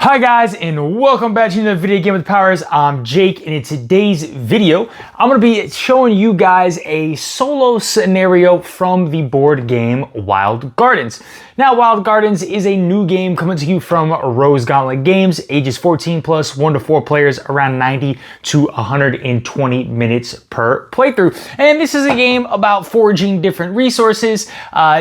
Hi guys, and welcome back to another video game with powers. I'm Jake, and in today's video, I'm going to be showing you guys a solo scenario from the board game Wild Gardens. Now, Wild Gardens is a new game coming to you from Gauntlet Games, ages 14 plus, 1 to 4 players, around 90 to 120 minutes per playthrough. And this is a game about foraging different resources,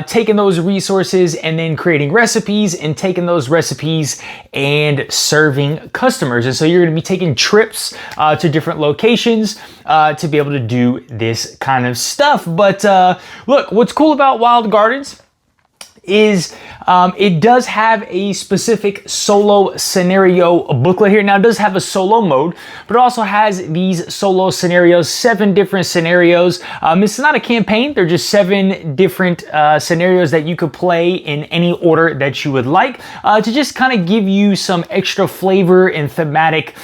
taking those resources and then creating recipes, and taking those recipes and serving customers. And so you're going to be taking trips to different locations to be able to do this kind of stuff. But look, what's cool about Wild Gardens is it does have a specific solo scenario booklet here. Now, it does have a solo mode, but it also has these solo scenarios, 7 different scenarios. This is not a campaign. They're just 7 different scenarios that you could play in any order that you would like to just kind of give you some extra flavor and thematic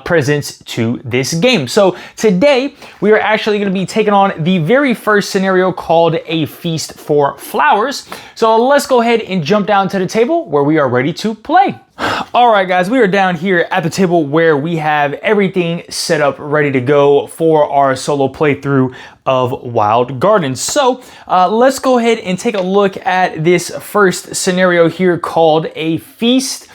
presence to this game. So today, we are actually going to be taking on the very first scenario called A Feast for Flowers. So let's go ahead and jump down to the table where we are ready to play. All right, guys, we are down here at the table where we have everything set up ready to go for our solo playthrough of Wild Gardens. So let's go ahead and take a look at this first scenario here called A Feast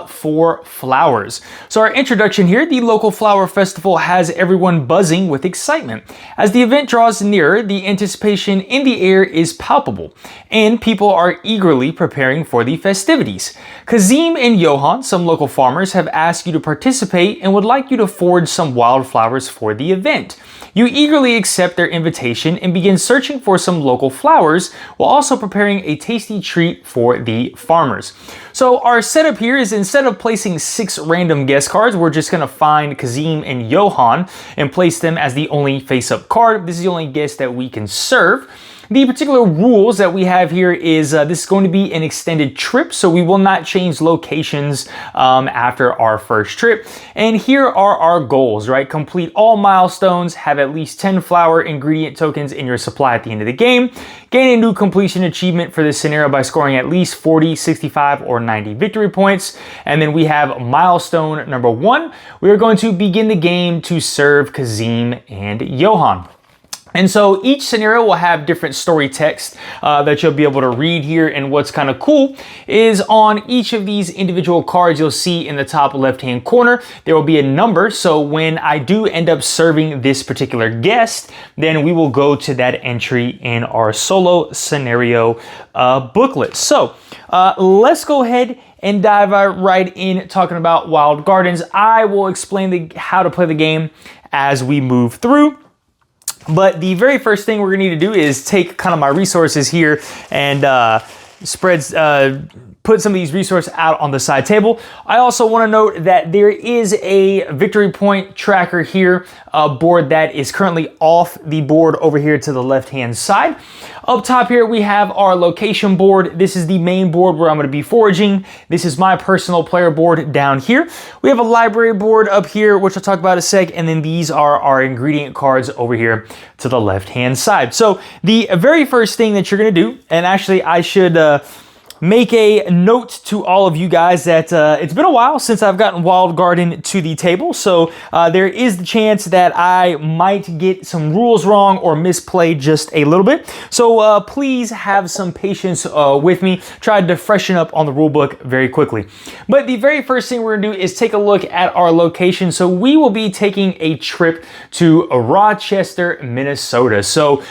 for Flowers. So our introduction here, the local flower festival has everyone buzzing with excitement. As the event draws nearer, the anticipation in the air is palpable, and people are eagerly preparing for the festivities. Kazim and Johan, some local farmers, have asked you to participate and would like you to forage some wildflowers for the event. You eagerly accept their invitation and begin searching for some local flowers while also preparing a tasty treat for the farmers. So our setup here is, instead of placing 6 random guest cards, we're just going to find Kazim and Johan and place them as the only face-up card. This is the only guest that we can serve. The particular rules that we have here is this is going to be an extended trip, so we will not change locations after our first trip. And here are our goals, right? Complete all milestones, have at least 10 flower ingredient tokens in your supply at the end of the game, gain a new completion achievement for this scenario by scoring at least 40, 65, or 90 victory points. And then we have milestone number 1. We are going to begin the game to serve Kazim and Johan. And so each scenario will have different story text that you'll be able to read here. And what's kind of cool is on each of these individual cards, you'll see in the top left-hand corner, there will be a number. So when I do end up serving this particular guest, then we will go to that entry in our solo scenario booklet. So let's go ahead and dive right in talking about Wild Gardens. I will explain how to play the game as we move through. But the very first thing we're gonna need to do is take kind of my resources here and put some of these resources out on the side table. I also want to note that there is a victory point tracker here, a board that is currently off the board over here to the left-hand side. Up top here, we have our location board. This is the main board where I'm going to be foraging. This is my personal player board down here. We have a library board up here, which I'll talk about in a sec, and then these are our ingredient cards over here to the left-hand side. So the very first thing that you're going to do, and actually I should make a note to all of you guys that it's been a while since I've gotten Wild Garden to the table, so there is the chance that I might get some rules wrong or misplay just a little bit. So please have some patience with me. Tried to freshen up on the rule book very quickly. But the very first thing we're gonna do is take a look at our location. So we will be taking a trip to Rochester, Minnesota. So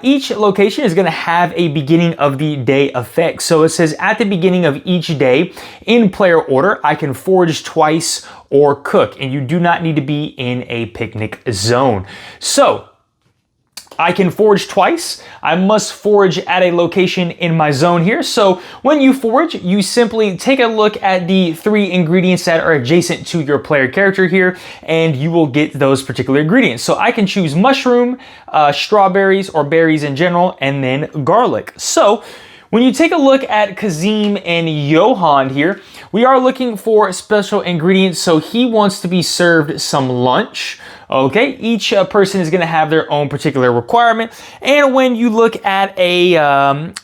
each location is gonna have a beginning of the day effect. So it says at the beginning of each day, in player order, I can forage twice or cook, and you do not need to be in a picnic zone. So I can forage twice. I must forage at a location in my zone here. So when you forage, you simply take a look at the 3 ingredients that are adjacent to your player character here, and you will get those particular ingredients. So I can choose mushroom, strawberries, or berries in general, and then garlic. So when you take a look at Kazim and Johan here, we are looking for special ingredients. So he wants to be served some lunch Okay, each person is going to have their own particular requirement. And when you look at a,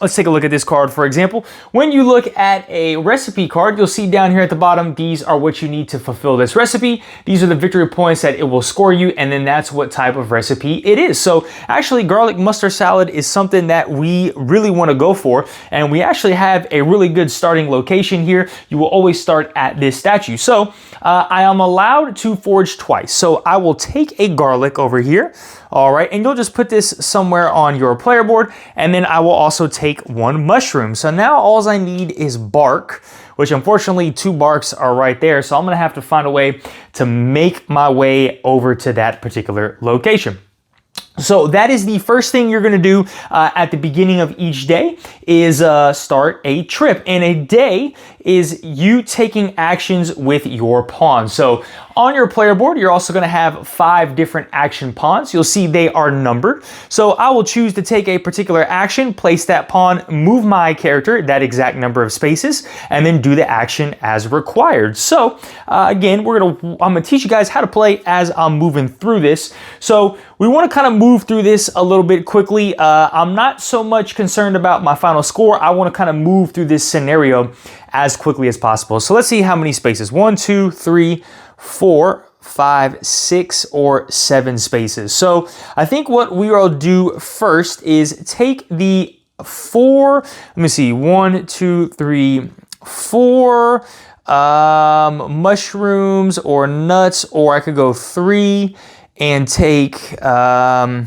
let's take a look at this card, for example. When you look at a recipe card, you'll see down here at the bottom, these are what you need to fulfill this recipe. These are the victory points that it will score you, and then that's what type of recipe it is. So actually, garlic mustard salad is something that we really want to go for, and we actually have a really good starting location here. You will always start at this statue. So I am allowed to forage twice. So I will take a garlic over here. All right, and you'll just put this somewhere on your player board, and then I will also take one mushroom. So now all I need is bark, which unfortunately 2 barks are right there. So I'm gonna have to find a way to make my way over to that particular location. So that is the first thing you're gonna do at the beginning of each day is start a trip. And a day is you taking actions with your pawn. So on your player board, you're also gonna have 5 different action pawns. You'll see they are numbered. So I will choose to take a particular action, place that pawn, move my character that exact number of spaces, and then do the action as required. So again, I'm gonna teach you guys how to play as I'm moving through this. So we wanna kind of move through this a little bit quickly. I'm not so much concerned about my final score. I wanna kind of move through this scenario as quickly as possible. So let's see how many spaces. 1, 2, 3, 4, 5, 6, or 7 spaces. So I think what we will do first is take the 4, let me see, 1, 2, 3, 4 mushrooms or nuts, or I could go 3 and take that.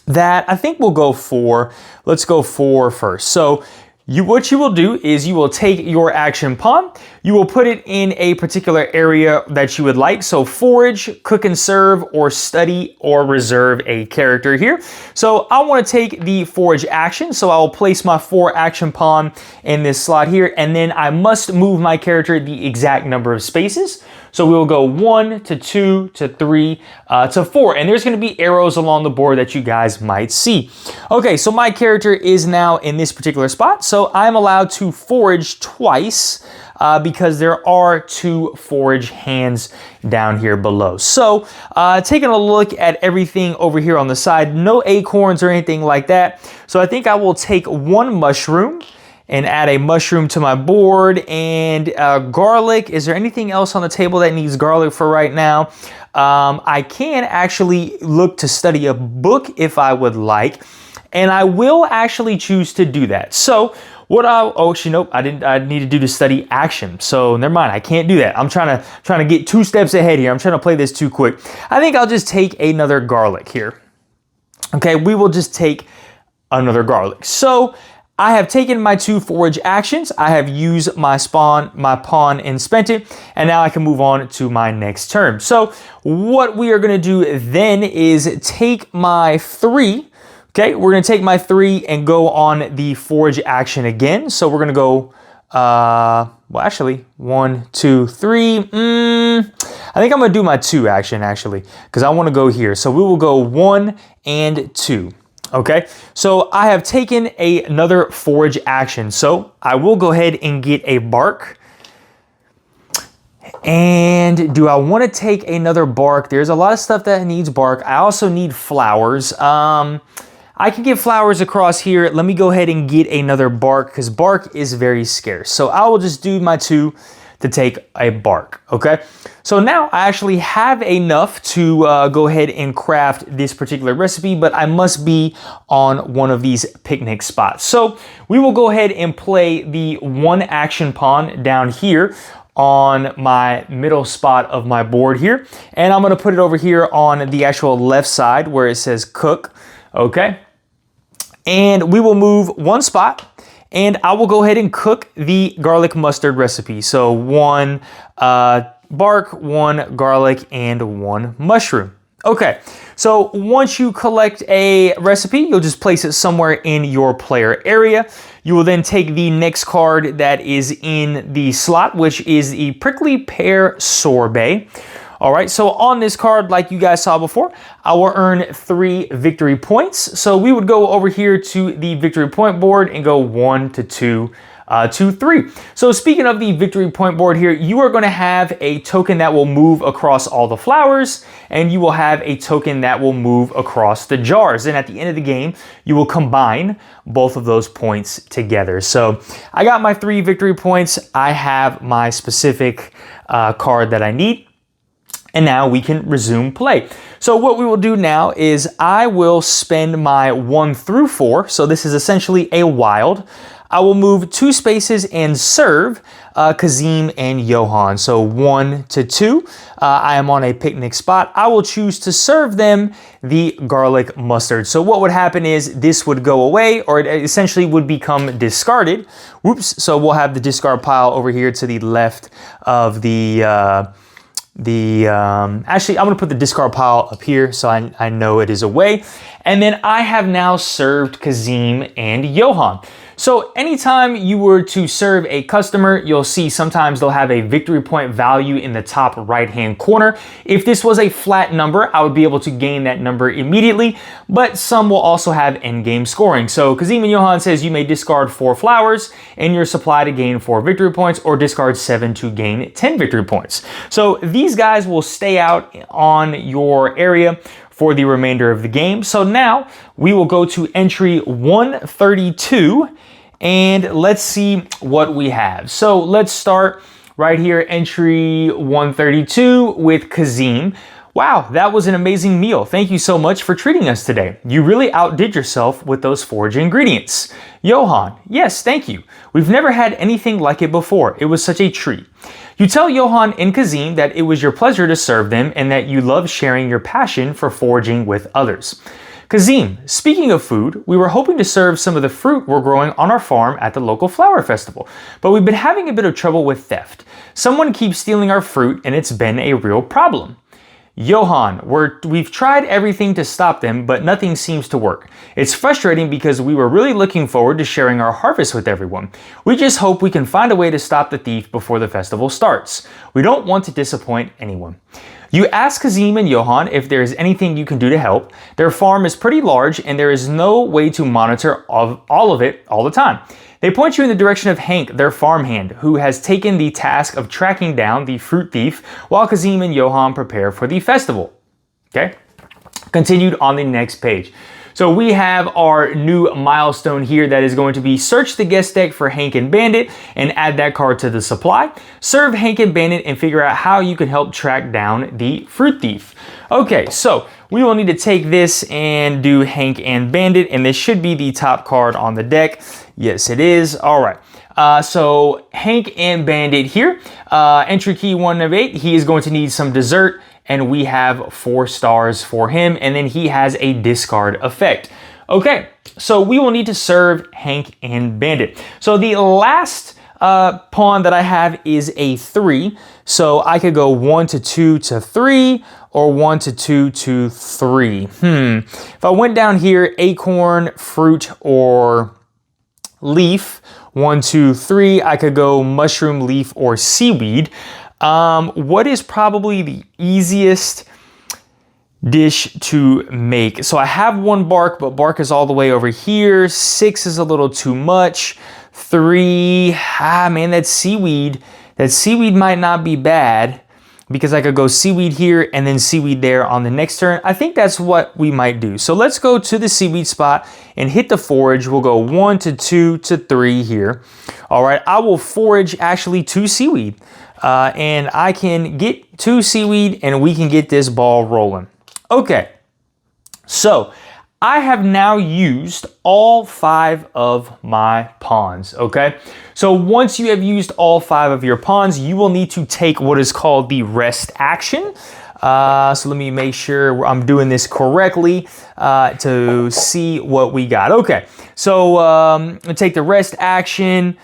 I think we'll go 4. Let's go 4 first. So what you will do is you will take your action pawn, you will put it in a particular area that you would like. So forage, cook and serve, or study or reserve a character here. So I want to take the forage action. So I will place my 4 action pawn in this slot here, and then I must move my character the exact number of spaces. So we will go 1 to 2 to 3 to 4. And there's going to be arrows along the board that you guys might see. Okay, so my character is now in this particular spot. So I'm allowed to forage twice because there are 2 forage hands down here below. So taking a look at everything over here on the side, no acorns or anything like that. So I think I will take 1 mushroom and add a mushroom to my board, and garlic. Is there anything else on the table that needs garlic for right now? I can actually look to study a book if I would like, and I will actually choose to do that. So actually, nope, I need to do the study action. So never mind, I can't do that. I'm trying to get 2 steps ahead here. I'm trying to play this too quick. I think I'll just take another garlic here. Okay, we will just take another garlic. So I have taken my 2 forage actions. I have used my pawn and spent it, and now I can move on to my next turn. So what we are gonna do then is take my 3. Okay, we're gonna take my 3 and go on the forage action again. So we're gonna go, well actually, 1, 2, 3. I think I'm gonna do my 2 action actually, because I wanna go here. So we will go 1 and 2. Okay, so I have taken another forage action. So I will go ahead and get a bark. And do I want to take another bark? There's a lot of stuff that needs bark. I also need flowers. I can get flowers across here. Let me go ahead and get another bark because bark is very scarce. So I will just do my 2 to take a bark, okay? So now I actually have enough to go ahead and craft this particular recipe, but I must be on one of these picnic spots. So we will go ahead and play the 1 action pawn down here on my middle spot of my board here. And I'm gonna put it over here on the actual left side where it says cook, okay? And we will move 1 spot, and I will go ahead and cook the garlic mustard recipe. So 1 bark, 1 garlic, and 1 mushroom. Okay, so once you collect a recipe, you'll just place it somewhere in your player area. You will then take the next card that is in the slot, which is the prickly pear sorbet. All right, so on this card, like you guys saw before, I will earn 3 victory points. So we would go over here to the victory point board and go 1 to 2 to 3. So speaking of the victory point board here, you are going to have a token that will move across all the flowers, and you will have a token that will move across the jars. And at the end of the game, you will combine both of those points together. So I got my 3 victory points. I have my specific card that I need. And now we can resume play. So what we will do now is I will spend my 1 through 4. So this is essentially a wild. I will move 2 spaces and serve Kazim and Johan. So 1 to 2. I am on a picnic spot. I will choose to serve them the garlic mustard. So what would happen is this would go away, or it essentially would become discarded. Whoops. So we'll have the discard pile over here to the left of the actually, I'm gonna put the discard pile up here so I know it is away. And then I have now served Kazim and Johan. So anytime you were to serve a customer, you'll see sometimes they'll have a victory point value in the top right-hand corner. If this was a flat number, I would be able to gain that number immediately, but some will also have end-game scoring. So Kazim and Johan says you may discard 4 flowers in your supply to gain 4 victory points, or discard 7 to gain 10 victory points. So these guys will stay out on your area for the remainder of the game. So now we will go to entry 132 and let's see what we have. So let's start right here, entry 132 with Kazim. Wow, that was an amazing meal. Thank you so much for treating us today. You really outdid yourself with those forage ingredients. Johan, yes, thank you. We've never had anything like it before. It was such a treat. You tell Johan and Kazim that it was your pleasure to serve them and that you love sharing your passion for foraging with others. Kazim, speaking of food, we were hoping to serve some of the fruit we're growing on our farm at the local flower festival, but we've been having a bit of trouble with theft. Someone keeps stealing our fruit and it's been a real problem. Johan, we've tried everything to stop them, but nothing seems to work. It's frustrating because we were really looking forward to sharing our harvest with everyone. We just hope we can find a way to stop the thief before the festival starts. We don't want to disappoint anyone. You ask Kazim and Johan if there is anything you can do to help. Their farm is pretty large and there is no way to monitor all of it all the time. They point you in the direction of Hank, their farmhand, who has taken the task of tracking down the fruit thief while Kazim and Johan prepare for the festival. Okay, continued on the next page. So we have our new milestone here that is going to be search the guest deck for Hank and Bandit and add that card to the supply. Serve Hank and Bandit and figure out how you can help track down the fruit thief. Okay, so we will need to take this and do Hank and Bandit, and this should be the top card on the deck. Yes, it is. All right. So Hank and Bandit here, entry key 1 of 8. He is going to need some dessert, and we have 4 stars for him, and then he has a discard effect. Okay, so we will need to serve Hank and Bandit. So the last pawn that I have is a 3. So I could go 1 to 2 to 3 or 1 to 2 to 3. If I went down here, acorn, fruit, or leaf, 1, 2, 3, I could go mushroom, leaf, or seaweed. What is probably the easiest dish to make? So I have 1 bark, but bark is all the way over here. 6 is a little too much. 3, man, that seaweed might not be bad because I could go seaweed here and then seaweed there on the next turn. I think that's what we might do. So let's go to the seaweed spot and hit the forage. We'll go 1 to 2 to 3 here. All right, I will forage actually 2 seaweed. And I can get 2 seaweed and we can get this ball rolling. Okay, so I have now used all 5 of my pawns, okay? So once you have used all 5 of your pawns, you will need to take what is called the rest action. So let me make sure I'm doing this correctly to see what we got. Okay, so take the rest action.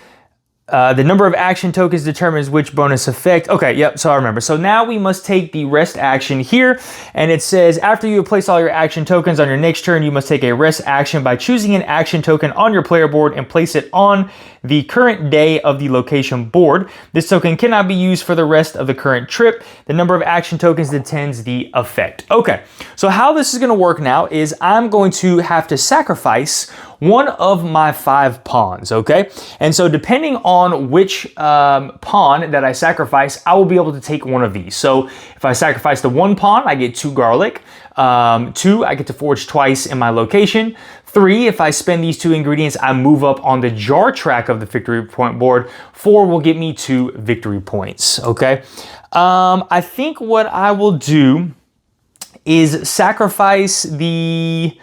The number of action tokens determines which bonus effect. Okay, yep, so I remember. So now we must take the rest action here, and it says after you have placed all your action tokens on your next turn, you must take a rest action by choosing an action token on your player board and place it on the current day of the location board. This token cannot be used for the rest of the current trip. The number of action tokens determines the effect. Okay, so how this is going to work now is I'm going to have to sacrifice one of my 5 pawns, okay? And so depending on which pawn that I sacrifice, I will be able to take one of these. So if I sacrifice the 1 pawn, I get 2 garlic. 2, I get to forage twice in my location. 3, if I spend these 2 ingredients, I move up on the jar track of the victory point board. 4 will get me 2 victory points, okay? I think what I will do is sacrifice the...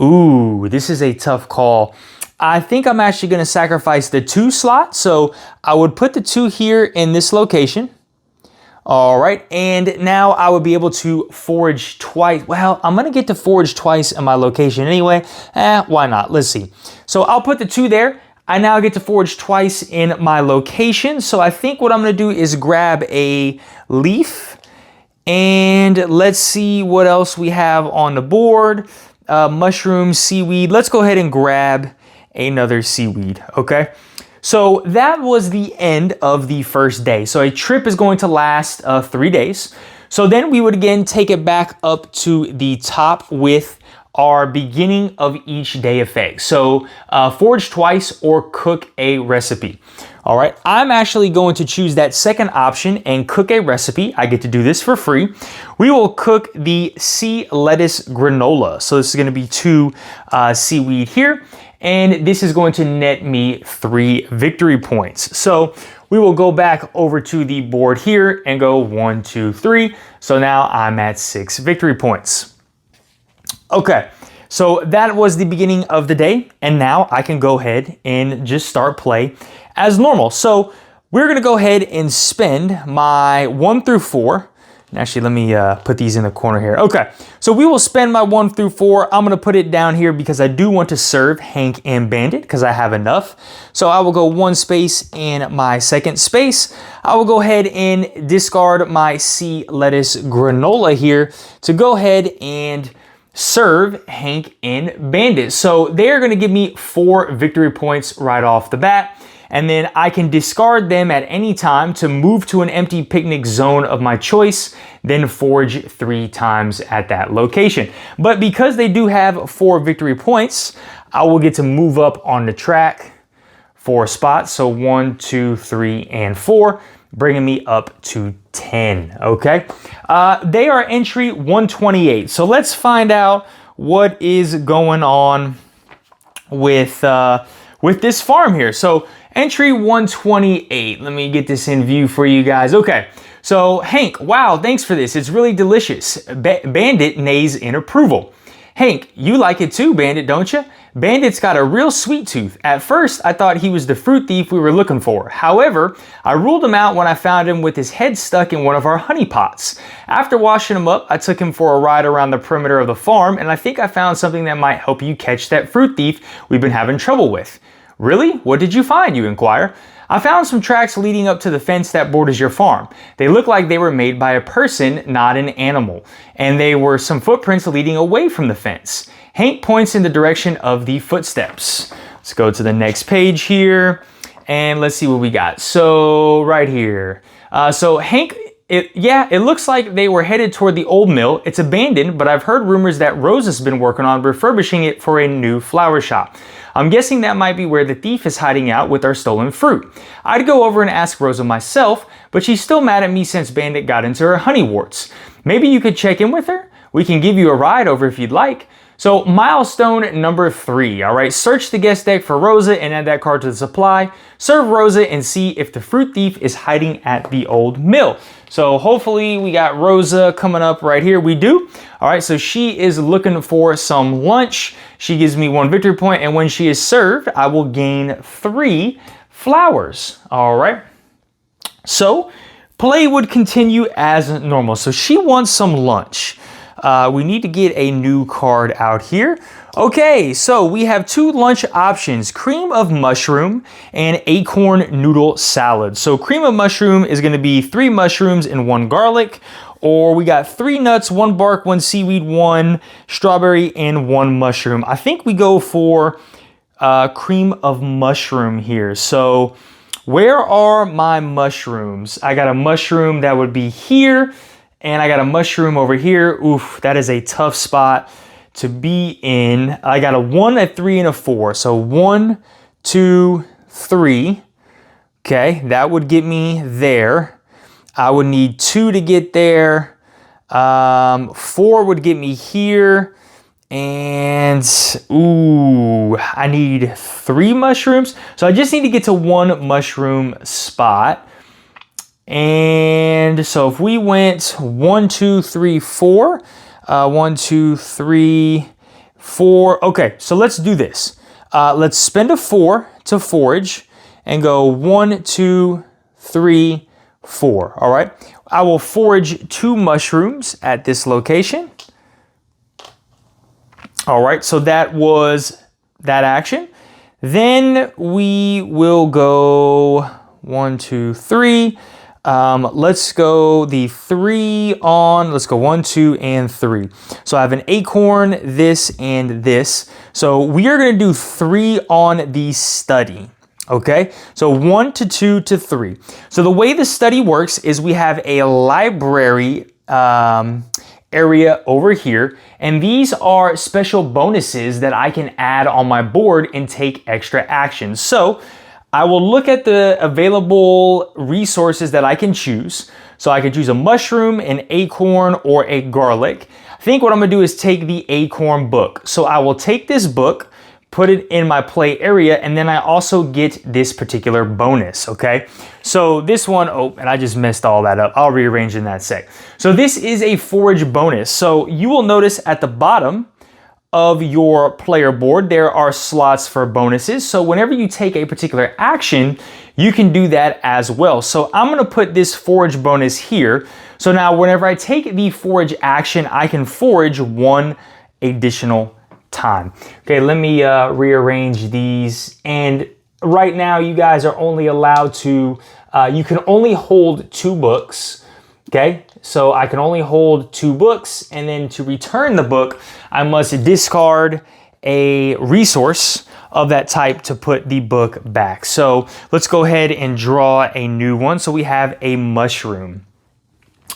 Ooh, this is a tough call. I think I'm actually going to sacrifice the 2 slot. So I would put the 2 here in this location. All right, and now I would be able to forage twice. Well, I'm gonna get to forage twice in my location anyway. Why not? Let's see. So I'll put the 2 there. I now get to forage twice in my location. So I think what I'm gonna do is grab a leaf, and let's see what else we have on the board. Mushroom, seaweed. Let's go ahead and grab another seaweed, okay? So that was the end of the first day. So a trip is going to last 3 days. So then we would again take it back up to the top with our beginning of each day effect. So forage twice or cook a recipe. All right, I'm actually going to choose that second option and cook a recipe. I get to do this for free. We will cook the sea lettuce granola. So this is going to be 2 seaweed here. And this is going to net me 3 victory points. So we will go back over to the board here and go 1, 2, 3. So now I'm at 6 victory points. Okay, so that was the beginning of the day. And now I can go ahead and just start play as normal. So we're gonna go ahead and spend my 1 through 4. Actually, let me put these in the corner here. Okay, so we will spend my 1 through 4. I'm gonna put it down here because I do want to serve Hank and Bandit because I have enough. So I will go 1 space in my second space. I will go ahead and discard my sea lettuce granola here to go ahead and serve Hank and Bandit. So they're gonna give me 4 victory points right off the bat. And then I can discard them at any time to move to an empty picnic zone of my choice, then forage 3 times at that location. But because they do have 4 victory points, I will get to move up on the track 4 spots. So 1, 2, 3, and 4, bringing me up to 10, okay? They are entry 128. So let's find out what is going on with this farm here. So entry 128, let me get this in view for you guys. Okay, so Hank, wow, thanks for this. It's really delicious. Bandit neighs in approval. Hank, you like it too, Bandit, don't you? Bandit's got a real sweet tooth. At first, I thought he was the fruit thief we were looking for. However, I ruled him out when I found him with his head stuck in one of our honey pots. After washing him up, I took him for a ride around the perimeter of the farm, and I think I found something that might help you catch that fruit thief we've been having trouble with. Really? What did you find, you inquire? I found some tracks leading up to the fence that borders your farm. They look like they were made by a person, not an animal. And they were some footprints leading away from the fence. Hank points in the direction of the footsteps. Let's go to the next page here. And let's see what we got. So right here. So Hank, it looks like they were headed toward the old mill. It's abandoned, but I've heard rumors that Rose has been working on refurbishing it for a new flower shop. I'm guessing that might be where the thief is hiding out with our stolen fruit. I'd go over and ask Rosa myself, but she's still mad at me since Bandit got into her honey warts. Maybe you could check in with her? We can give you a ride over if you'd like. So milestone number 3, all right, search the guest deck for Rosa and add that card to the supply. Serve Rosa and see if the fruit thief is hiding at the old mill. So hopefully we got Rosa coming up right here. We do. All right, so she is looking for some lunch. She gives me 1 victory point, and when she is served, I will gain 3 flowers. All right. So play would continue as normal. So she wants some lunch. We need to get a new card out here. Okay, so we have 2 lunch options, cream of mushroom and acorn noodle salad. So cream of mushroom is gonna be 3 mushrooms and 1 garlic, or we got 3 nuts, 1 bark, 1 seaweed, 1 strawberry, and 1 mushroom. I think we go for cream of mushroom here. So where are my mushrooms? I got a mushroom that would be here, and I got a mushroom over here. Oof, that is a tough spot to be in, I got a 1, a 3, and a 4. So 1, 2, 3. Okay, that would get me there. I would need 2 to get there. 4 would get me here. And, ooh, I need 3 mushrooms. So I just need to get to 1 mushroom spot. And so if we went 1, 2, 3, 4, 1, 2, 3, 4. Okay, so let's do this. Let's spend a 4 to forage and go 1, 2, 3, 4. All right, I will forage 2 mushrooms at this location. All right, so that was that action. Then we will go 1, 2, 3. Let's go the 3 on, let's go 1, 2, and 3. So I have an acorn, this, and this. So we are gonna do 3 on the study, okay? So 1 to 2 to 3. So the way the study works is we have a library area over here, and these are special bonuses that I can add on my board and take extra actions. So I will look at the available resources that I can choose. So I can choose a mushroom, an acorn, or a garlic. I think what I'm gonna do is take the acorn book. So I will take this book, put it in my play area, and then I also get this particular bonus, okay? So this one, oh, and I just messed all that up. I'll rearrange in that sec. So this is a forage bonus. So you will notice at the bottom of your player board, there are slots for bonuses. So whenever you take a particular action, you can do that as well. So I'm gonna put this forage bonus here. So now whenever I take the forage action, I can forage 1 additional time. Okay, let me rearrange these. And right now you guys are only allowed to, you can only hold 2 books. Okay, so I can only hold 2 books, and then to return the book, I must discard a resource of that type to put the book back. So let's go ahead and draw a new one. So we have a mushroom.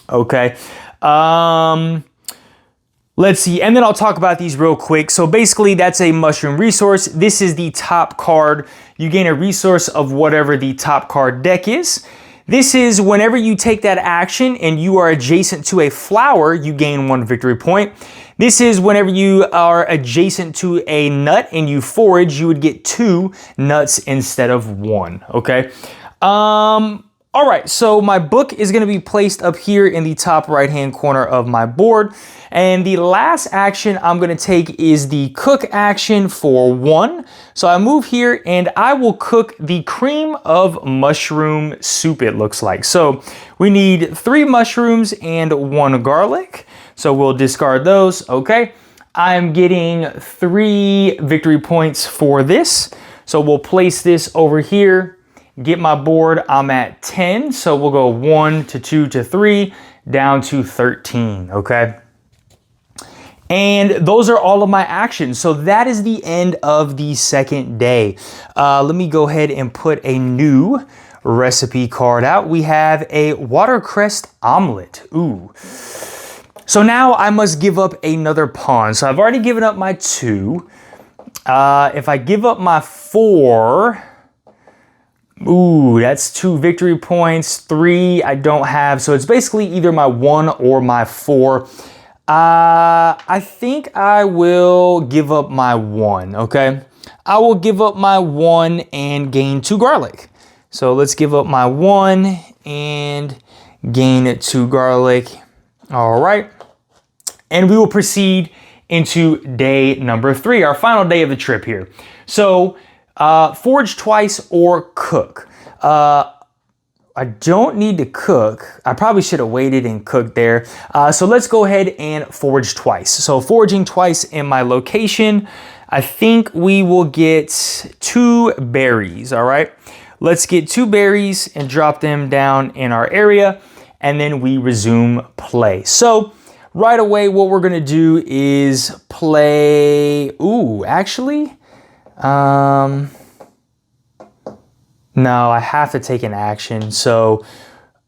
Okay, let's see, and then I'll talk about these real quick. So basically that's a mushroom resource. This is the top card. You gain a resource of whatever the top card deck is. This is whenever you take that action and you are adjacent to a flower, you gain 1 victory point. This is whenever you are adjacent to a nut and you forage, you would get 2 nuts instead of 1, okay? All right, so my book is gonna be placed up here in the top right-hand corner of my board. And the last action I'm gonna take is the cook action for 1. So I move here and I will cook the cream of mushroom soup, it looks like. So we need 3 mushrooms and 1 garlic. So we'll discard those, okay? I'm getting 3 victory points for this. So we'll place this over here. Get my board, I'm at 10, so we'll go 1 to 2 to 3, down to 13, okay? And those are all of my actions. So that is the end of the second day. Let me go ahead and put a new recipe card out. We have a watercress omelet, ooh. So now I must give up another pawn. So I've already given up my 2. If I give up my 4, ooh, that's 2 victory points, 3 I don't have. So it's basically either my 1 or my 4. I think I will give up my 1, okay? I will give up my 1 and gain 2 garlic. So let's give up my 1 and gain 2 garlic. All right. And we will proceed into day number 3, our final day of the trip here. So forage twice or cook. I don't need to cook. I probably should have waited and cooked there. So let's go ahead and forage twice. So foraging twice in my location, I think we will get 2 berries, all right? Let's get 2 berries and drop them down in our area, and then we resume play. So right away, what we're gonna do is play, ooh, actually, no, I have to take an action. So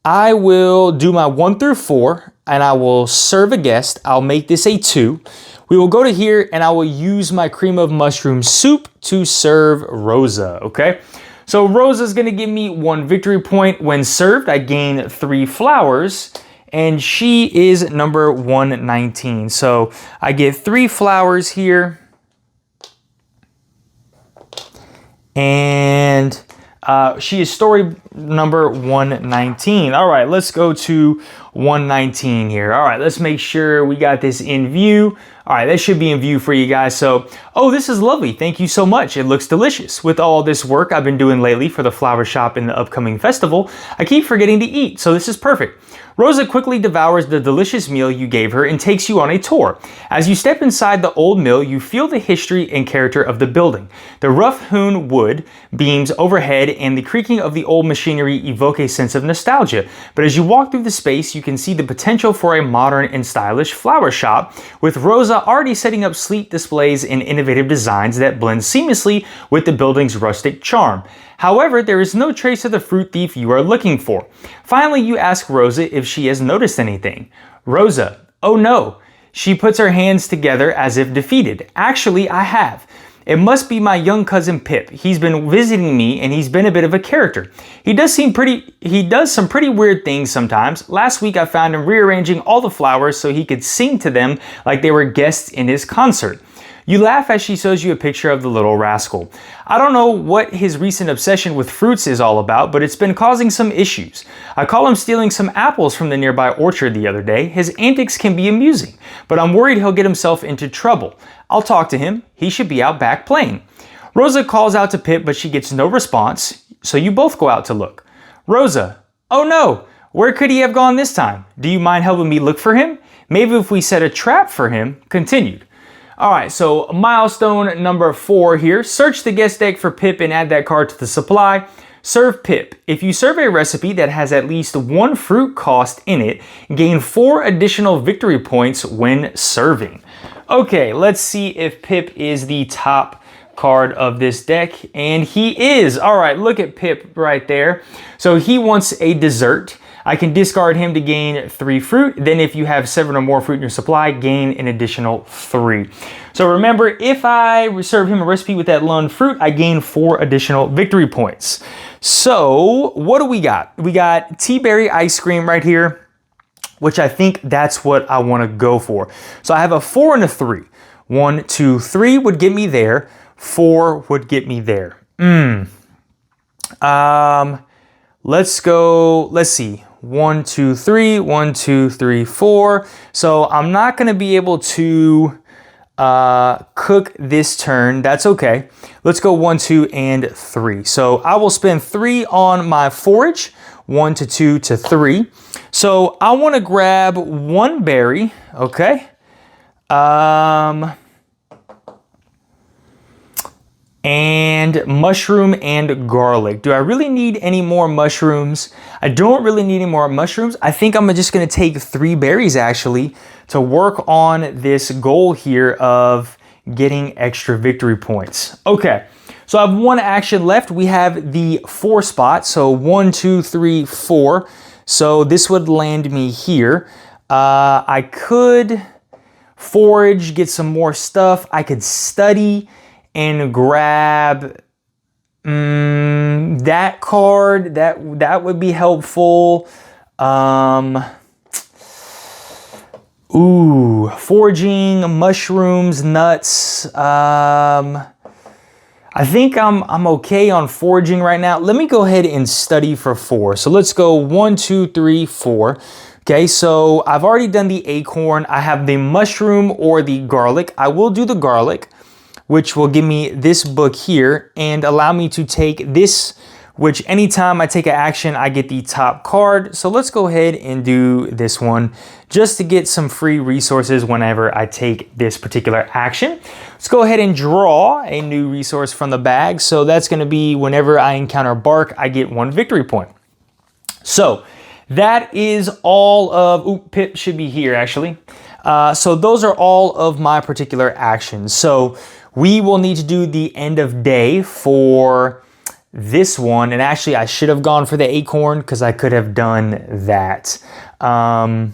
I will do my 1 through 4 and I will serve a guest. I'll make this a 2. We will go to here and I will use my cream of mushroom soup to serve Rosa, okay? So Rosa's gonna give me 1 victory point. When served, I gain 3 flowers and she is number 119. So I get 3 flowers here. And she is story number 119. All right, let's go to 119 here. All right, let's make sure we got this in view. All right, that should be in view for you guys. So, oh, this is lovely. Thank you so much. It looks delicious. With all this work I've been doing lately for the flower shop in the upcoming festival, I keep forgetting to eat, so this is perfect. Rosa quickly devours the delicious meal you gave her and takes you on a tour. As you step inside the old mill, you feel the history and character of the building. The rough-hewn wood beams overhead and the creaking of the old machinery evoke a sense of nostalgia. But as you walk through the space, you can see the potential for a modern and stylish flower shop, with Rosa already setting up sleek displays and innovative designs that blend seamlessly with the building's rustic charm. However, there is no trace of the fruit thief you are looking for. Finally, you ask Rosa if she has noticed anything. Rosa, oh no. She puts her hands together as if defeated. Actually, I have. It must be my young cousin Pip. He's been visiting me and he's been a bit of a character. He does some pretty weird things sometimes. Last week I found him rearranging all the flowers so he could sing to them like they were guests in his concert. You laugh as she shows you a picture of the little rascal. I don't know what his recent obsession with fruits is all about, but it's been causing some issues. I call him stealing some apples from the nearby orchard the other day. His antics can be amusing, but I'm worried he'll get himself into trouble. I'll talk to him. He should be out back playing. Rosa calls out to Pip, but she gets no response, so you both go out to look. Rosa, oh no, where could he have gone this time? Do you mind helping me look for him? Maybe if we set a trap for him. Continued. All right, so milestone number 4 here. Search the guest deck for Pip and add that card to the supply. Serve Pip. If you serve a recipe that has at least 1 fruit cost in it, gain 4 additional victory points when serving. Okay, let's see if Pip is the top card of this deck, and he is. All right, look at Pip right there. So he wants a dessert. I can discard him to gain 3 fruit. Then if you have 7 or more fruit in your supply, gain an additional 3. So remember, if I serve him a recipe with that lone fruit, I gain 4 additional victory points. So what do we got? We got tea berry ice cream right here, which I think that's what I want to go for. So I have a 4 and a 3. 1, 2, 3 would get me there. 4 would get me there. Let's go, let's see. 1, 2, 3, 1, 2, 3, 4. So I'm not going to be able to cook this turn. That's okay. Let's go 1, 2, and 3. So I will spend 3 on my forage. 1 to 2 to 3. So I want to grab 1 berry. Okay. And mushroom and garlic. Do I really need any more mushrooms? I don't really need any more mushrooms. I think I'm just gonna take 3 berries actually to work on this goal here of getting extra victory points. Okay, so I have 1 action left. We have the 4 spot, so 1, 2, 3, 4. So this would land me here. I could forage, get some more stuff. I could study and grab that card. That would be helpful. Foraging, mushrooms, nuts. I think I'm okay on foraging right now. Let me go ahead and study for 4. So let's go 1, 2, 3, 4. Okay, so I've already done the acorn. I have the mushroom or the garlic. I will do the garlic, which will give me this book here and allow me to take this, which anytime I take an action, I get the top card. So let's go ahead and do this one just to get some free resources whenever I take this particular action. Let's go ahead and draw a new resource from the bag. So that's gonna be whenever I encounter bark, I get 1 victory point. So that is all of, Pip should be here actually. So those are all of my particular actions. So we will need to do the end of day for this one. And actually, I should have gone for the acorn because I could have done that. I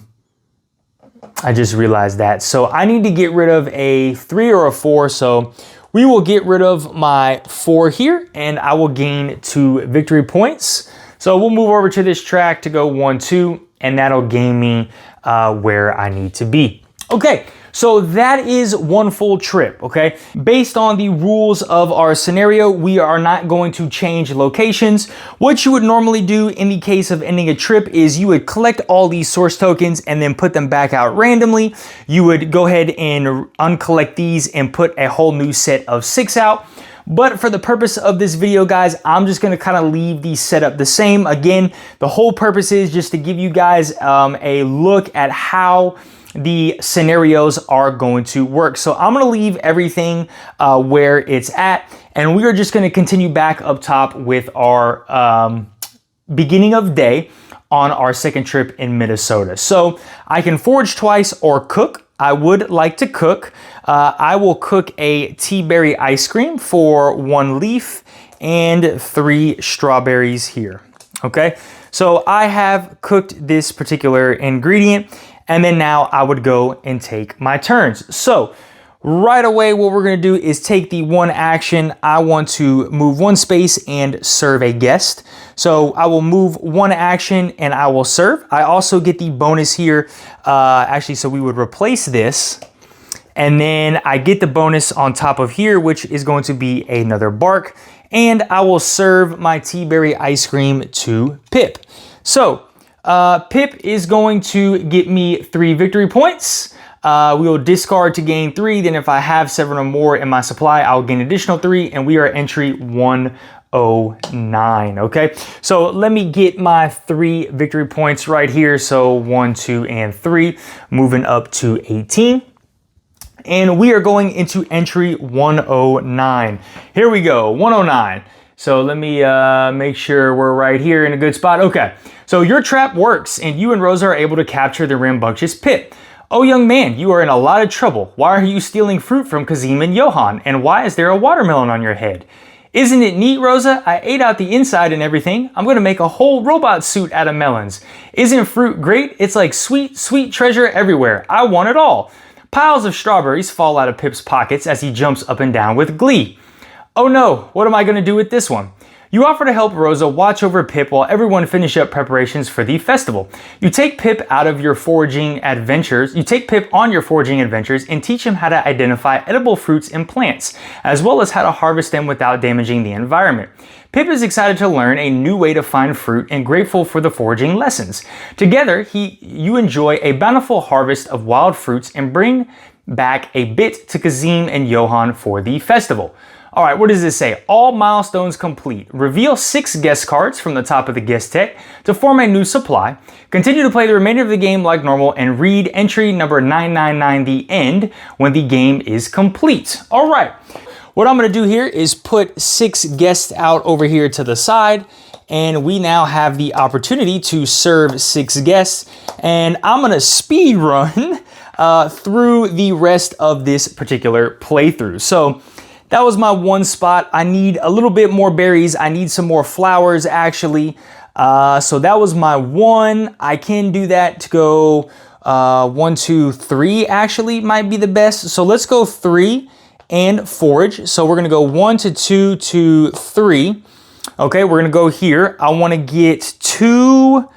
just realized that. So I need to get rid of a 3 or a 4. So we will get rid of my 4 here, and I will gain 2 victory points. So we'll move over to this track to go 1, 2, and that'll gain me where I need to be. Okay, so that is one full trip, okay? Based on the rules of our scenario, we are not going to change locations. What you would normally do in the case of ending a trip is you would collect all these source tokens and then put them back out randomly. You would go ahead and uncollect these and put a whole new set of 6 out. But for the purpose of this video, guys, I'm just gonna kind of leave these set up the same. Again, the whole purpose is just to give you guys a look at how the scenarios are going to work. So I'm gonna leave everything where it's at, and we are just gonna continue back up top with our beginning of day on our second trip in Minnesota. So I can forage twice or cook. I would like to cook. I will cook a tea berry ice cream for 1 leaf and 3 strawberries here. Okay, so I have cooked this particular ingredient, and then now I would go and take my turns. So right away, what we're gonna do is take the 1 action. I want to move 1 space and serve a guest. So I will move 1 action and I will serve. I also get the bonus here. Actually, so we would replace this, and then I get the bonus on top of here, which is going to be another bark, and I will serve my tea berry ice cream to Pip. So Pip is going to get me 3 victory points. We will discard to gain 3. Then if I have 7 or more in my supply, I'll gain additional 3, and we are entry 109. Okay, so let me get my 3 victory points right here. So 1, 2, and 3, moving up to 18. And we are going into entry 109. Here we go, 109. So let me make sure we're right here in a good spot. Okay, so your trap works, and you and Rosa are able to capture the rambunctious Pip. Oh, young man, you are in a lot of trouble. Why are you stealing fruit from Kazim and Johan? And why is there a watermelon on your head? Isn't it neat, Rosa? I ate out the inside and everything. I'm gonna make a whole robot suit out of melons. Isn't fruit great? It's like sweet, sweet treasure everywhere. I want it all. Piles of strawberries fall out of Pip's pockets as he jumps up and down with glee. Oh no, what am I gonna do with this one? You offer to help Rosa watch over Pip while everyone finish up preparations for the festival. You take Pip out of your foraging adventures. You take Pip on your foraging adventures and teach him how to identify edible fruits and plants, as well as how to harvest them without damaging the environment. Pip is excited to learn a new way to find fruit and grateful for the foraging lessons. Together, you enjoy a bountiful harvest of wild fruits and bring back a bit to Kazim and Johan for the festival. All right, what does this say? All milestones complete. Reveal 6 guest cards from the top of the guest deck to form a new supply. Continue to play the remainder of the game like normal and read entry number 999, the end, when the game is complete. All right, what I'm gonna do here is put 6 guests out over here to the side, and we now have the opportunity to serve 6 guests, and I'm gonna speed run through the rest of this particular playthrough. So that was my 1 spot. I need a little bit more berries. I need some more flowers, actually. So that was my 1. I can do that to go 1, 2, 3 actually might be the best. So let's go 3 and forage. So we're gonna go 1 to 2 to 3. Okay, we're gonna go here. I wanna get 2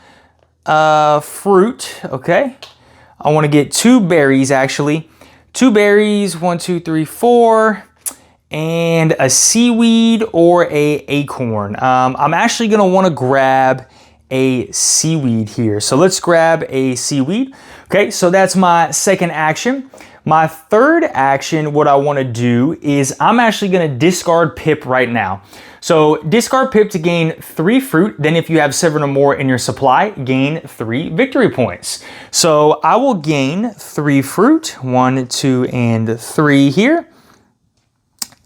fruit, okay? I wanna get 2 berries actually. 2 berries, 1, 2, 3, 4. And a seaweed or a acorn. I'm actually gonna wanna grab a seaweed here. So let's grab a seaweed. Okay, so that's my second action. My third action, what I wanna do is I'm actually gonna discard Pip right now. So discard Pip to gain 3 fruit. Then if you have 7 or more in your supply, gain 3 victory points. So I will gain 3 fruit, 1, 2, and 3 here.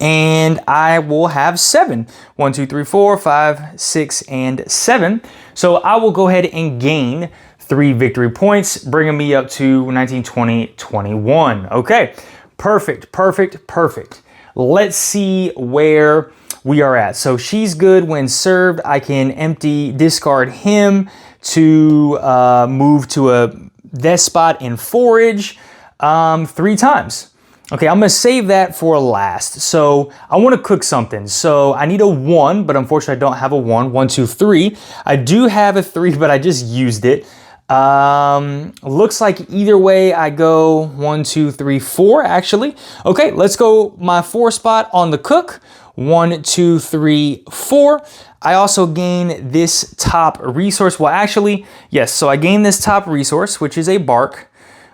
And I will have 7. 1, 2, 3, 4, 5, 6, and 7. So I will go ahead and gain 3 victory points, bringing me up to 19, 20, 21. Okay, perfect, perfect, perfect. Let's see where we are at. So she's good when served. I can discard him to move to a death spot and forage 3 times. Okay, I'm gonna save that for last. So I wanna cook something. So I need a 1, but unfortunately I don't have a 1. 1, 2, 3. I do have a 3, but I just used it. Looks like either way I go 1, 2, 3, 4 actually. Okay, let's go my 4 spot on the cook. 1, 2, 3, 4. I also gain this top resource. Well, actually, yes, so I gain this top resource, which is a bark.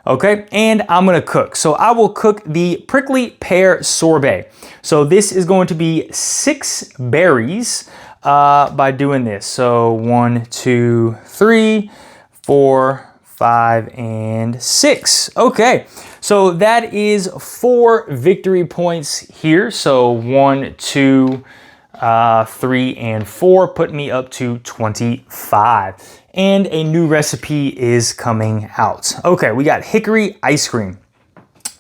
Okay, and I'm gonna cook. So I will cook the prickly pear sorbet. So this is going to be 6 berries by doing this. So 1, 2, 3, 4, 5, and 6. Okay, so that is 4 victory points here. So 1, 2, 3, and 4 put me up to 25. And a new recipe is coming out. Okay, we got hickory ice cream.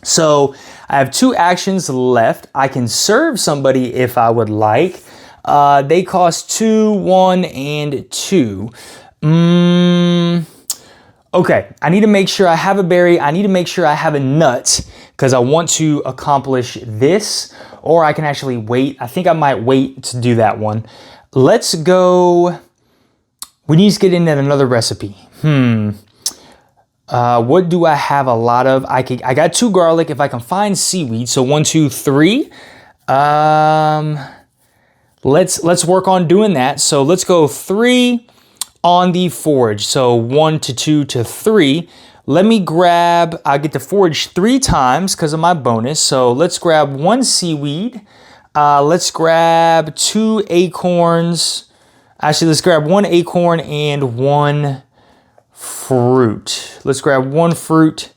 So I have 2 actions left. I can serve somebody if I would like. They cost 2, 1, and 2. Okay, I need to make sure I have a berry. I need to make sure I have a nut because I want to accomplish this, or I can actually wait. I think I might wait to do that one. Let's go. We need to get into another recipe. What do I have a lot of? I got 2 garlic. If I can find seaweed, so 1, 2, 3. Let's work on doing that. So let's go 3 on the forage. So 1 to 2 to 3. Let me grab. I get to forage 3 times because of my bonus. So let's grab 1 seaweed. Let's grab 2 acorns. Actually, let's grab 1 acorn and 1 fruit. Let's grab 1 fruit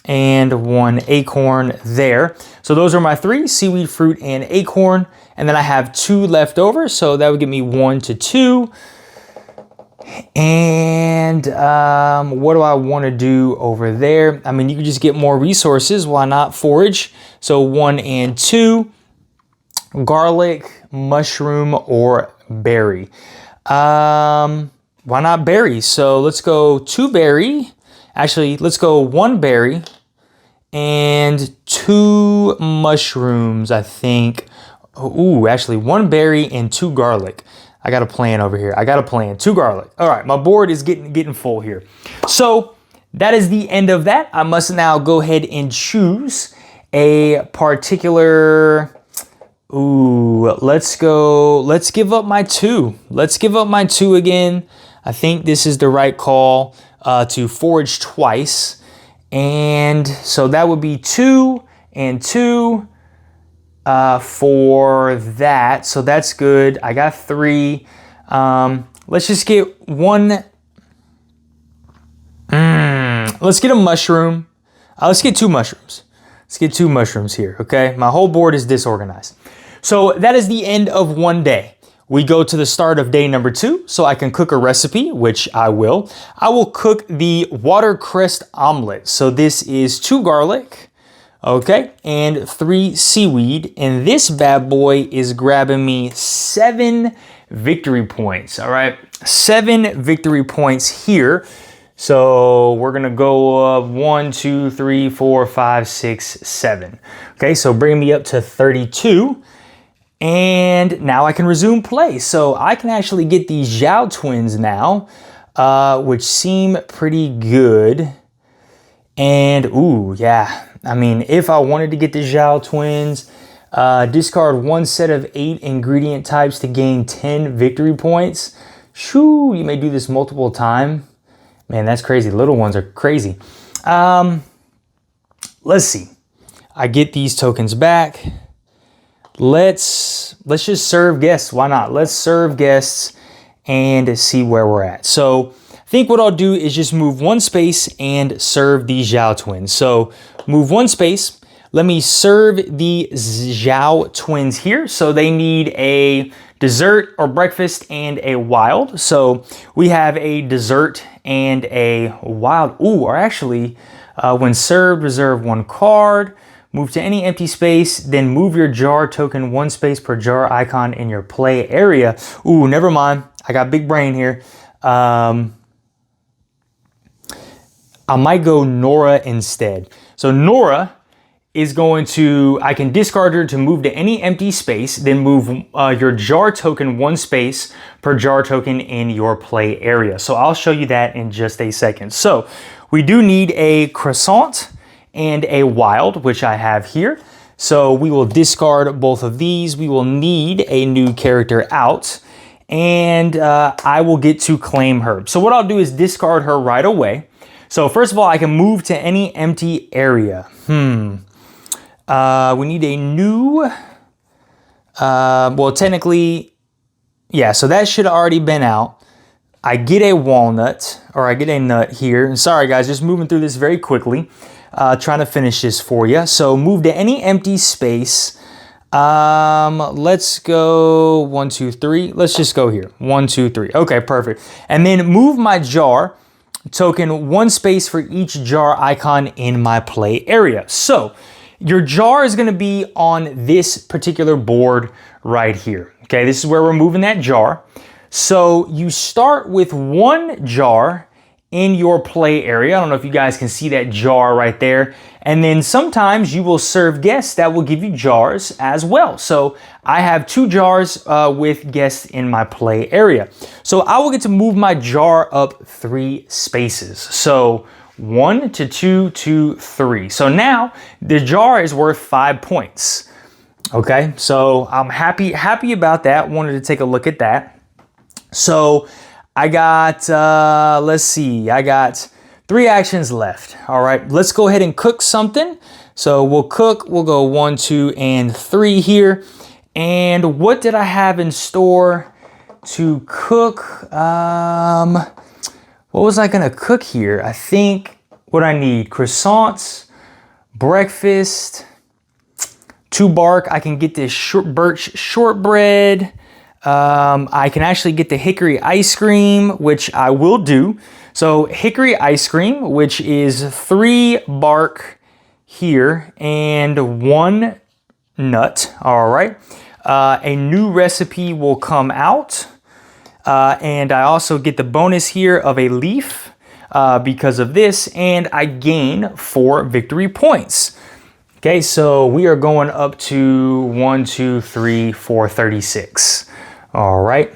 and 1 acorn there. So those are my 3, seaweed, fruit, and acorn. And then I have 2 left over. So that would give me 1 to 2. And what do I want to do over there? I mean, you could just get more resources. Why not forage? So 1 and 2. Garlic, mushroom, or berry. Why not berry? So let's go 2 berry. Actually, let's go 1 berry and 2 mushrooms, I think. Ooh, actually 1 berry and 2 garlic. I got a plan over here. I got a plan. 2 garlic. All right, my board is getting full here. So that is the end of that. I must now go ahead and choose a particular. Ooh, let's go. Let's give up my 2. Let's give up my 2 again. I think this is the right call to forage twice. And so that would be 2 and 2 for that. So that's good. I got 3. Let's just get 1. Let's get a mushroom. Let's get 2 mushrooms. Let's get 2 mushrooms here, okay? My whole board is disorganized. So that is the end of one day. We go to the start of day number 2, so I can cook a recipe, which I will. I will cook the watercress omelet. So this is 2 garlic, okay, and 3 seaweed. And this bad boy is grabbing me 7 victory points, all right? 7 victory points here. So we're gonna go 1, 2, 3, 4, 5, 6, 7. Okay, so bring me up to 32. And now I can resume play. So I can actually get these Zhao twins now, which seem pretty good. And ooh, yeah. I mean, if I wanted to get the Zhao twins, discard 1 set of 8 ingredient types to gain 10 victory points. Shoo, you may do this multiple times. Man, that's crazy. Little ones are crazy. Let's see. I get these tokens back. Let's just serve guests. Why not? Let's serve guests and see where we're at. So I think what I'll do is just move 1 space and serve the Zhao twins. So move 1 space. Let me serve the Zhao twins here. So they need a dessert or breakfast and a wild. So we have a dessert and a wild. Ooh, or actually, when served, reserve 1 card. move to any empty space, then move your jar token 1 space per jar icon in your play area. Ooh, never mind. I got big brain here. I might go Nora instead. So Nora is going to, I can discard her to move to any empty space, then move your jar token 1 space per jar token in your play area. So I'll show you that in just a second. So we do need a croissant and a wild, which I have here. So we will discard both of these. We will need a new character out, and I will get to claim her. So what I'll do is discard her right away. So first of all, I can move to any empty area. We need a new, well, technically, yeah, so that should have already been out. I get a walnut, or I get a nut here. And sorry guys, just moving through this very quickly, trying to finish this for you. So move to any empty space. Let's go 1, 2, 3. Let's just go here. 1, 2, 3. Okay, perfect. And then move my jar token 1 space for each jar icon in my play area. So your jar is going to be on this particular board right here. Okay, this is where we're moving that jar. So you start with 1 jar in your play area. I don't know if you guys can see that jar right there. And then sometimes you will serve guests that will give you jars as well. So I have 2 jars with guests in my play area. So I will get to move my jar up 3 spaces. So 1 to 2 to 3. So now the jar is worth 5 points. Okay, so I'm happy about that. Wanted to take a look at that. So I got, let's see, I got 3 actions left. All right, let's go ahead and cook something. So we'll cook, we'll go 1, 2, and 3 here. And what did I have in store to cook? What was I gonna cook here? I think what I need, croissants, breakfast, 2 bark. I can get this birch shortbread. I can actually get the hickory ice cream, which I will do. So hickory ice cream, which is 3 bark here and 1 nut. All right. A new recipe will come out. And I also get the bonus here of a leaf because of this, and I gain 4 victory points. Okay, so we are going up to 1, 2, 3, 4, 36. All right.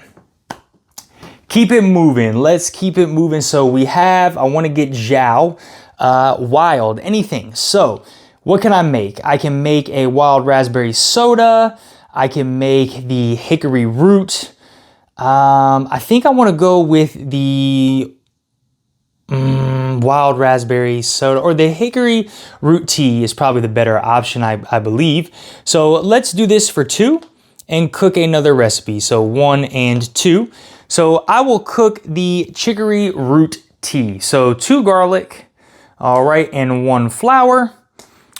Keep it moving. Let's keep it moving. So we have, I want to get Zhao, wild, anything. So what can I make? I can make a wild raspberry soda. I can make the hickory root. I think I want to go with the wild raspberry soda, or the hickory root tea is probably the better option, I believe. So let's do this for 2 and cook another recipe. So 1 and 2. So I will cook the chicory root tea. So 2 garlic, all right, and 1 flour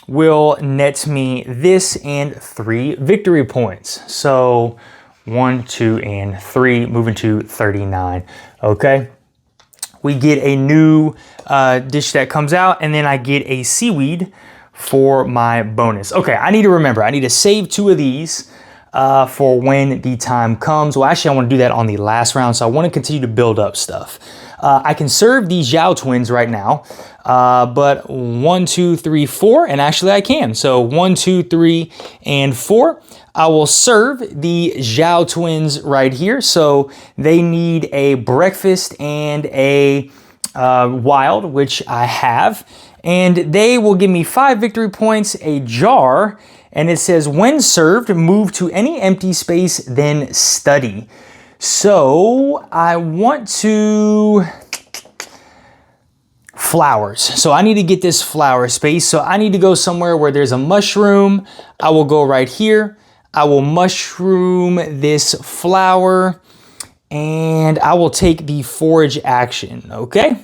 will net me this and 3 victory points. So 1, 2, and 3, moving to 39. Okay. We get a new dish that comes out, and then I get a seaweed for my bonus. Okay, I need to remember, I need to save 2 of these for when the time comes. Well, actually, I want to do that on the last round, so I want to continue to build up stuff. I can serve these Zhao twins right now, but 1, 2, 3, 4, and actually I can. So 1, 2, 3, and 4. I will serve the Zhao twins right here. So they need a breakfast and a wild, which I have. And they will give me 5 victory points, a jar, and it says, when served, move to any empty space, then study. So I want to... flowers. So I need to get this flower space. So I need to go somewhere where there's a mushroom. I will go right here. I will mushroom this flower, and I will take the forage action, okay?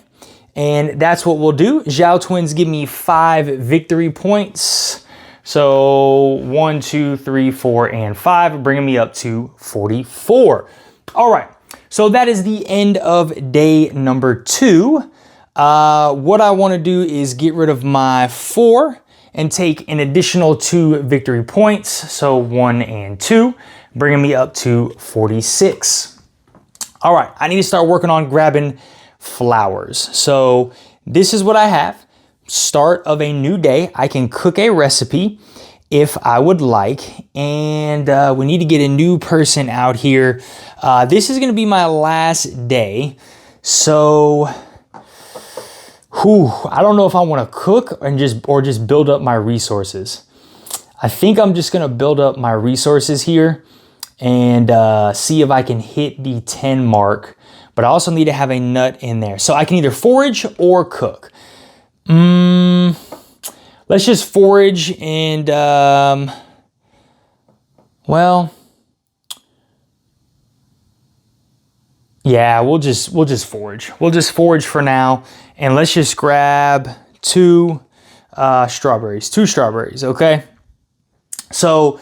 And that's what we'll do. Zhao twins give me 5 victory points. So 1, 2, 3, 4, and 5, bringing me up to 44. All right, so that is the end of day number 2. What I want to do is get rid of my 4 and take an additional 2 victory points. So 1 and 2, bringing me up to 46. All right, I need to start working on grabbing flowers. So this is what I have. Start of a new day. I can cook a recipe if I would like, and we need to get a new person out here. This is gonna be my last day, so I don't know if I wanna cook and just build up my resources. I think I'm just gonna build up my resources here and see if I can hit the 10 mark, but I also need to have a nut in there. So I can either forage or cook. Let's just forage and, well, yeah, we'll just forage. We'll just forage for now, and let's just grab 2 strawberries, okay? So,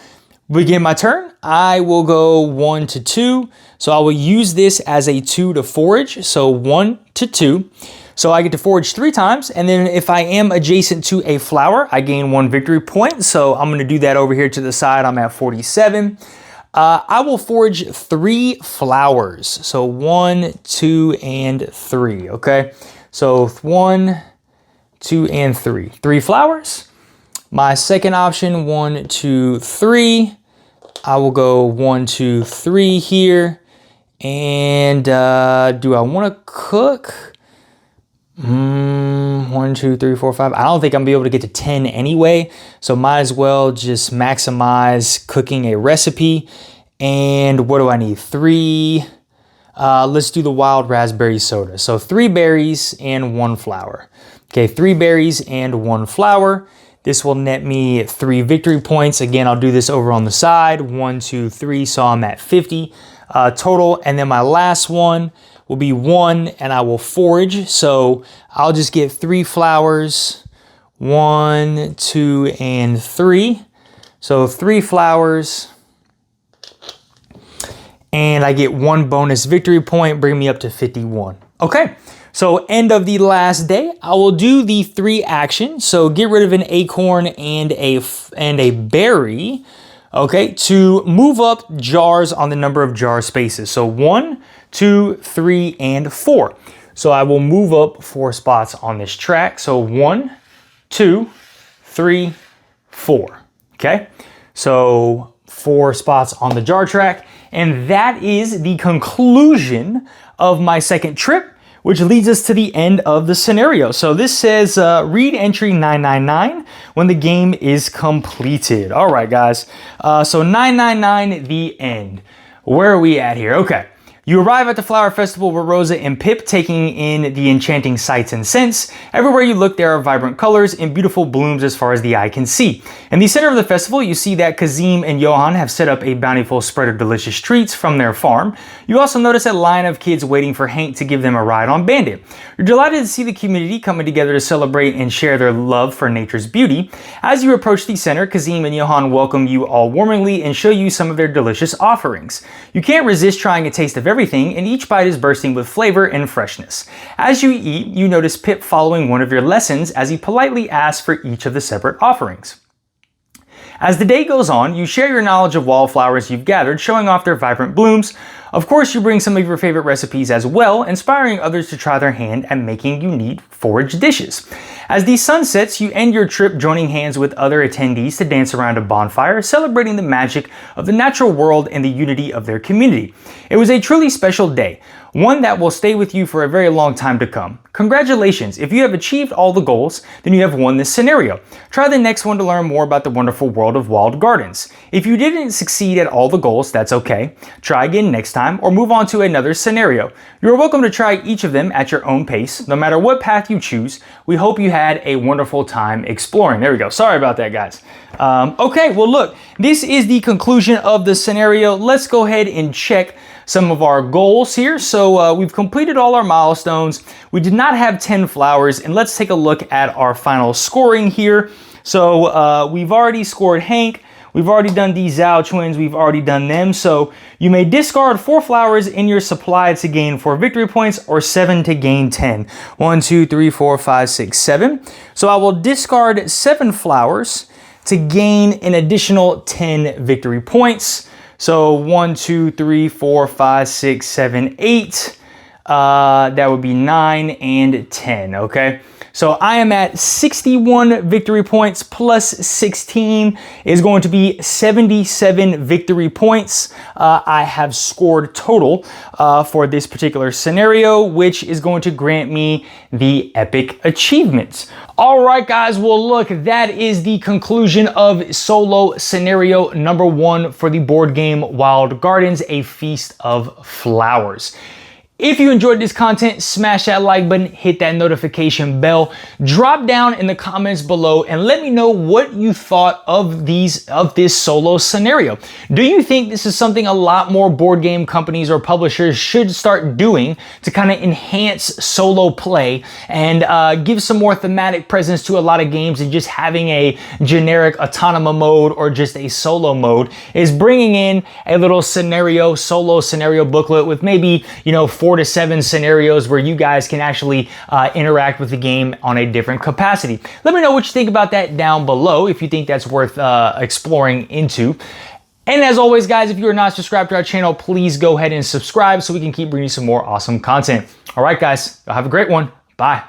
begin my turn. I will go 1 to 2. So I will use this as a 2 to forage. So 1 to 2. So I get to forage 3 times, and then if I am adjacent to a flower, I gain 1 victory point. So I'm gonna do that over here to the side. I'm at 47. I will forage 3 flowers. So 1, 2, and 3, okay? So 1, 2, and 3. 3 flowers. My second option, 1, 2, 3. I will go 1, 2, 3 here. And do I wanna cook? 1, 2, 3, 4, 5. I don't think I'm gonna be able to get to 10 anyway, so might as well just maximize cooking a recipe. And what do I need? 3. Let's do the wild raspberry soda. So 3 berries and 1 flower. Okay, 3 berries and 1 flower. This will net me 3 victory points. Again, I'll do this over on the side. 1, 2, 3, so I'm at 50 total. And then my last one will be 1, and I will forage. So I'll just get 3 flowers, 1, 2, and 3. So 3 flowers, and I get 1 bonus victory point, bring me up to 51. Okay, so end of the last day, I will do the 3 actions. So get rid of an acorn and a berry, okay, to move up jars on the number of jar spaces. So 1, 2, 3, and 4. So I will move up 4 spots on this track. So 1, 2, 3, 4. Okay, so 4 spots on the jar track. And that is the conclusion of my second trip, which leads us to the end of the scenario. So this says, read entry 999 when the game is completed. All right, guys. So 999, the end. Where are we at here? Okay. You arrive at the Flower Festival with Rosa and Pip, taking in the enchanting sights and scents. Everywhere you look, there are vibrant colors and beautiful blooms as far as the eye can see. In the center of the festival, you see that Kazim and Johan have set up a bountiful spread of delicious treats from their farm. You also notice a line of kids waiting for Hank to give them a ride on Bandit. You're delighted to see the community coming together to celebrate and share their love for nature's beauty. As you approach the center, Kazim and Johan welcome you all warmly and show you some of their delicious offerings. You can't resist trying a taste of everything, and each bite is bursting with flavor and freshness. As you eat, you notice Pip following one of your lessons as he politely asks for each of the separate offerings. As the day goes on, you share your knowledge of wildflowers you've gathered, showing off their vibrant blooms. Of course, you bring some of your favorite recipes as well, inspiring others to try their hand at making unique forage dishes. As the sun sets, you end your trip joining hands with other attendees to dance around a bonfire, celebrating the magic of the natural world and the unity of their community. It was a truly special day, one that will stay with you for a very long time to come. Congratulations! If you have achieved all the goals, then you have won this scenario. Try the next one to learn more about the wonderful world of walled gardens. If you didn't succeed at all the goals, that's okay. Try again next time or move on to another scenario. You're welcome to try each of them at your own pace, no matter what path you choose. We hope you had a wonderful time exploring. There we go. Sorry about that, guys. Okay, well look, this is the conclusion of the scenario. Let's go ahead and check some of our goals here. So we've completed all our milestones. We did not have 10 flowers, and let's take a look at our final scoring here. So we've already scored Hank. We've already done these Zhao twins. We've already done them. So you may discard 4 flowers in your supply to gain 4 victory points or 7 to gain 10. 1, 2, 3, 4, 5, 6, 7. So I will discard 7 flowers to gain an additional 10 victory points. So 1, 2, 3, 4, 5, 6, 7, 8. That would be 9 and 10, okay? So I am at 61 victory points plus 16 is going to be 77 victory points. I have scored total for this particular scenario, which is going to grant me the epic achievements. All right, guys, well, look, that is the conclusion of solo scenario number 1 for the board game Wild Gardens, A Feast of Flowers. If you enjoyed this content, smash that like button, hit that notification bell, drop down in the comments below and let me know what you thought of this solo scenario. Do you think this is something a lot more board game companies or publishers should start doing to kind of enhance solo play and give some more thematic presence to a lot of games, and just having a generic autonomous mode or just a solo mode is bringing in a little solo scenario booklet with maybe, 4 to 7 scenarios where you guys can actually interact with the game on a different capacity. Let me know what you think about that down below, if you think that's worth exploring into. And as always, guys, if you are not subscribed to our channel, please go ahead and subscribe so we can keep bringing you some more awesome content. All right, guys, have a great one. Bye.